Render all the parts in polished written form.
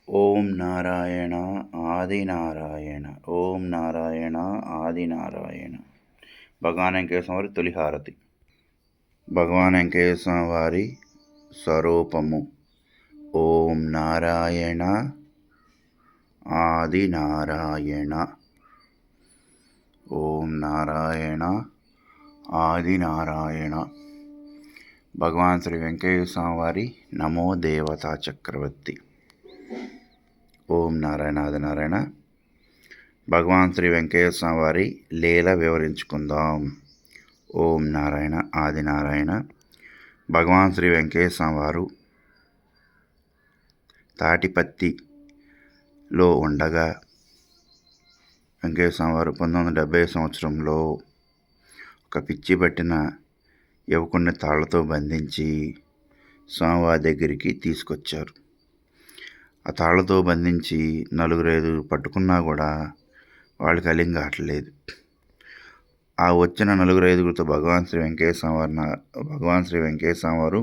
ఓం నారాయణ ఆదినారాయణ ఓం నారాయణ ఆదినారాయణ. భగవాన్ వెంకటేశ్వర వారి తొలి హారతి. భగవాన్ వెంకటేశ్వర వారి స్వరూపము. ఓం నారాయణ ఆదినారాయణ ఓం నారాయణ ఆదినారాయణ. భగవాన్ శ్రీ వెంకటేశ్వర వారి నమో దేవతా చక్రవర్తి. ఓం నారాయణ ఆదినారాయణ. భగవాన్ శ్రీ వెంకటేశ్వర వారి లీల వివరించుకుందాం. ఓం నారాయణ ఆదినారాయణ. భగవాన్ శ్రీ వెంకటేశ్వర వారు తాటిపత్తిలో ఉండగా వెంకటేశ్వర వారు 1970 సంవత్సరంలో ఒక పిచ్చి పట్టిన యువకుడిని తాళ్లతో బంధించి స్వామివారి దగ్గరికి తీసుకొచ్చారు. ఆ తాళ్లతో బంధించి 4-5 పట్టుకున్నా కూడా వాళ్ళకి అలిం కావట్లేదు. ఆ వచ్చిన 4-5 భగవాన్ శ్రీ వెంకటేశ్వర వారు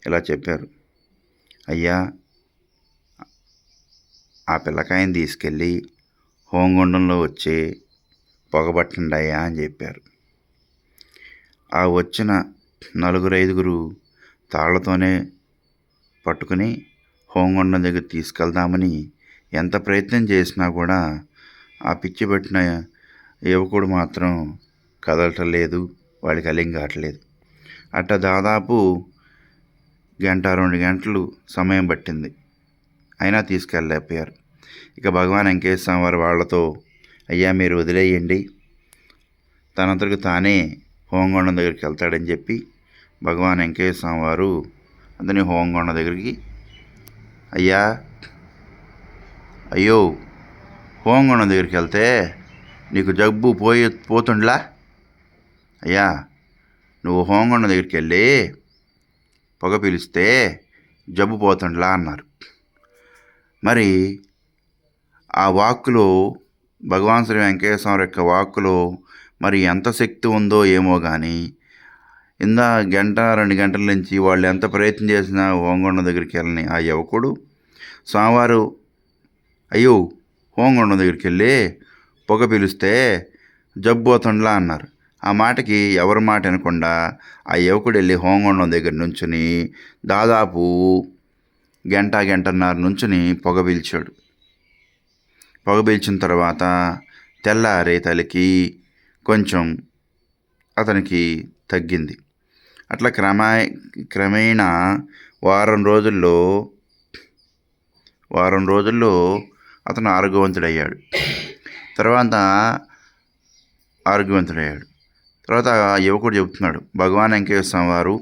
ఇలా చెప్పారు, అయ్యా ఆ పిల్లకాయని తీసుకెళ్ళి హోంగుండంలో వచ్చి పొగబట్టండి అయ్యా అని చెప్పారు. ఆ వచ్చిన 4-5 తాళ్లతోనే పట్టుకుని హోంగుండం దగ్గర తీసుకెళ్దామని ఎంత ప్రయత్నం చేసినా కూడా ఆ పిచ్చి పట్టిన యువకుడు మాత్రం కదలటం లేదు, వాడికి అలిం కావట్లేదు. అట్ట దాదాపు 1-2 గంటలు సమయం పట్టింది, అయినా తీసుకెళ్ళలేకపోయారు. ఇక భగవాన్ వెంకటేశ్వర వారు వాళ్ళతో, అయ్యా మీరు వదిలేయండి, తనంతకు తానే హోంగుండం దగ్గరికి వెళ్తాడని చెప్పి భగవాన్ వెంకటేశ్వర వారు అతని హోంగుండం దగ్గరికి, అయ్యో హోంగుండం దగ్గరికి వెళ్తే నీకు జబ్బు పోతుండ్లా, అయ్యా నువ్వు హోంగుండం దగ్గరికి వెళ్ళి పొగ పీలిస్తే జబ్బు పోతుండ్లా అన్నారు. మరి ఆ వాక్కులో భగవాన్ శ్రీ వెంకటేశ్వర యొక్క వాక్కులో మరి ఎంత శక్తి ఉందో ఏమో కానీ 1-2 గంటల నుంచి వాళ్ళు ఎంత ప్రయత్నం చేసినా హోంగుండం దగ్గరికి వెళ్ళని ఆ యువకుడు స్వామివారు అయ్యో హోంగుండం దగ్గరికి వెళ్ళి పొగ పీలిస్తే జబ్బోతుండ్లా అన్నారు. ఆ మాటకి ఎవరి మాట వినకుండా ఆ యువకుడు వెళ్ళి హోంగుండం దగ్గర నుంచుని దాదాపు 1-1.5 నుంచుని పొగ పీల్చాడు. పొగ పీల్చిన తర్వాత తెల్లారే తలకి కొంచెం అతనికి తగ్గింది. అట్లా క్రమేణా వారం రోజుల్లో అతను ఆరోగ్యవంతుడయ్యాడు. తర్వాత ఆ యువకుడు చెబుతున్నాడు, భగవాన్ వెంకటేశ్వర వారు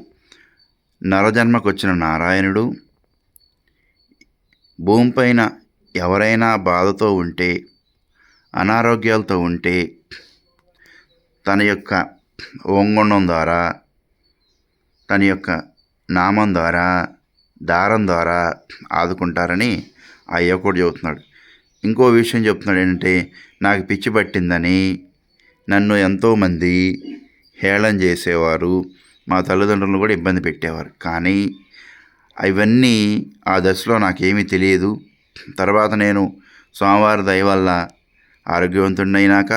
నరజన్మకు వచ్చిన నారాయణుడు భూమిపైన ఎవరైనా బాధతో ఉంటే, అనారోగ్యాలతో ఉంటే తన యొక్క హోంగుండం ద్వారా, తన యొక్క నామం ద్వారా, దారం ద్వారా ఆదుకుంటారని ఆ యువకుడు చెబుతున్నాడు. ఇంకో విషయం చెప్తున్నాడు ఏంటంటే, నాకు పిచ్చి పట్టిందని నన్ను ఎంతోమంది హేళన చేసేవారు, మా తల్లిదండ్రులను కూడా ఇబ్బంది పెట్టేవారు. కానీ అవన్నీ ఆ దశలో నాకేమీ తెలియదు. తర్వాత నేను స్వామివారి దయ వల్ల ఆరోగ్యవంతుడినైనాక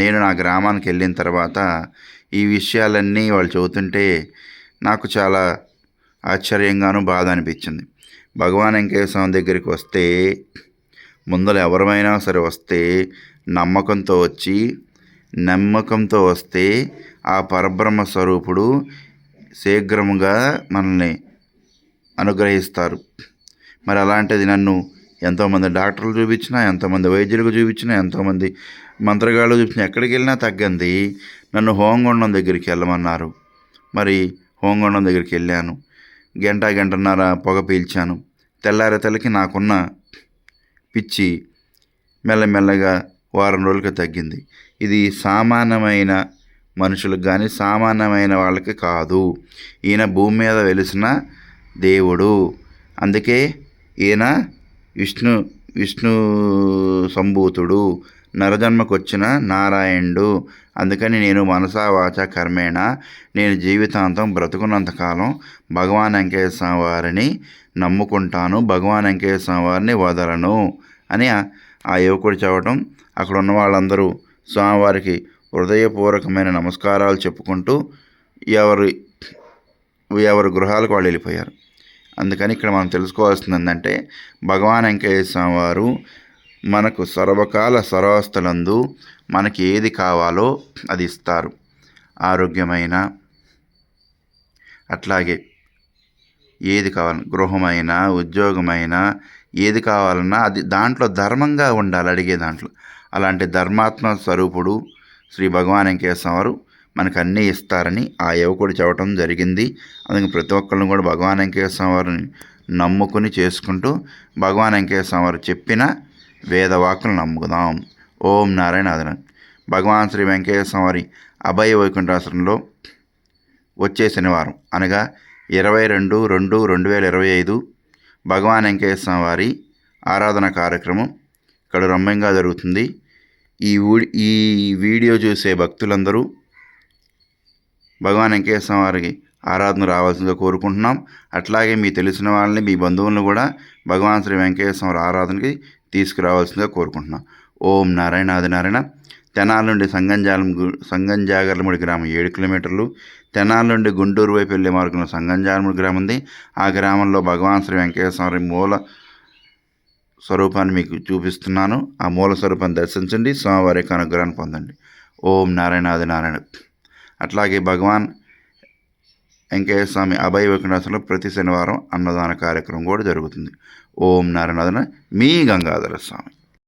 నేను నా గ్రామానికి వెళ్ళిన తర్వాత ఈ విషయాలన్నీ వాళ్ళు చెబుతుంటే నాకు చాలా ఆశ్చర్యంగాను బాధ అనిపించింది. భగవాన్ వెంకటేశ్వర దగ్గరికి వస్తే, ముందర ఎవరైనా సరే వస్తే నమ్మకంతో వస్తే ఆ పరబ్రహ్మ స్వరూపుడు శీఘ్రముగా మనల్ని అనుగ్రహిస్తారు. మరి అలాంటిది నన్ను ఎంతోమంది డాక్టర్లు చూపించినా, ఎంతోమంది వైద్యులకు చూపించినా, ఎంతోమంది మంత్రగాళ్ళు చూపించినా ఎక్కడికి వెళ్ళినా తగ్గంది. నన్ను హోంగుండం దగ్గరికి వెళ్ళమన్నారు. మరి హోంగుండం దగ్గరికి వెళ్ళాను. 1-1.5 పొగ పీల్చాను. తెల్లారే తలకి నాకున్న పిచ్చి మెల్లమెల్లగా వారం రోజులకి తగ్గింది. ఇది సామాన్యమైన మనుషులకు కానీ సామాన్యమైన వాళ్ళకి కాదు. ఈయన భూమి మీద వెలిసిన దేవుడు. అందుకే ఈయన విష్ణు సంభూతుడు, నరజన్మకొచ్చిన నారాయణుడు. అందుకని నేను మనసా వాచ కర్మేణ నేను జీవితాంతం బ్రతుకున్నంతకాలం భగవాన్ వెంకటేశ్వర స్వామి వారిని నమ్ముకుంటాను, భగవాన్ వెంకటేశ్వర స్వామి వారిని వదలను అని ఆ యువకుడు చెప్పడం, అక్కడ ఉన్న వాళ్ళందరూ స్వామివారికి హృదయపూర్వకమైన నమస్కారాలు చెప్పుకుంటూ ఎవరి గృహాలకు వాళ్ళు వెళ్ళిపోయారు. అందుకని ఇక్కడ మనం తెలుసుకోవాల్సింది ఏంటంటే, భగవాన్ వెంకటేశ్వర స్వామి వారు మనకు సర్వకాల సర్వస్థలందు మనకి ఏది కావాలో అది ఇస్తారు. ఆరోగ్యమైన, అట్లాగే ఏది కావాలి, గృహమైన, ఉద్యోగమైన, ఏది కావాలన్నా అది దాంట్లో ధర్మంగా ఉండాలి అడిగే దాంట్లో. అలాంటి ధర్మాత్మ స్వరూపుడు శ్రీ భగవాన్ వెంకటేశ్వర స్వామి వారు మనకు అన్నీ ఇస్తారని ఆ యువకుడు చెప్పడం జరిగింది. అందుకని ప్రతి ఒక్కరిని కూడా భగవాన్ వెంకటేశ్వర స్వామి వారిని నమ్ముకుని చేసుకుంటూ భగవాన్ వెంకటేశ్వర స్వామి వారు చెప్పిన వేదవాక్కులు నమ్ముకుందాం. ఓం నారాయణ ఆదరణ. భగవాన్ శ్రీ వెంకటేశ్వర స్వామి వారి అభయ వైకుంఠాశ్రమంలో వచ్చే శనివారం అనగా 22/2/2025 భగవాన్ వెంకటేశ్వర స్వామి వారి ఆరాధన కార్యక్రమం ఇక్కడ రమ్యంగా జరుగుతుంది. ఈ వీడియో చూసే భక్తులందరూ భగవాన్ వెంకటేశ్వర స్వామి వారికి ఆరాధన రావాల్సిందిగా కోరుకుంటున్నాం. అట్లాగే మీ తెలిసిన వాళ్ళని, మీ బంధువులను కూడా భగవాన్ శ్రీ వెంకటేశ్వర స్వామి ఆరాధనకి తీసుకురావాల్సిందిగా కోరుకుంటున్నాం. ఓం నారాయణ ఆదినారాయణ. తెనాల నుండి సంగంజాగర్లముడి గ్రామం 7 కిలోమీటర్లు, తెనాల నుండి గుంటూరు వైపు వెళ్ళే మార్గంలో సంగంజాగర్లముడి గ్రామం ఉంది. ఆ గ్రామంలో భగవాన్ శ్రీ వెంకటేశ్వర స్వామి మూల స్వరూపాన్ని మీకు చూపిస్తున్నాను. ఆ మూల స్వరూపాన్ని దర్శించండి, స్వామివారి యొక్క అనుగ్రహాన్ని పొందండి. ఓం నారాయణ ఆదినారాయణ. అట్లాగే భగవాన్ వెంకటేశ్వర స్వామి అభయ వైకుంఠాశ్రమంలో ప్రతి శనివారం అన్నదాన కార్యక్రమం కూడా జరుగుతుంది. ఓం నారాయణ ఆదినారాయణ. మీ గంగాధర స్వామి.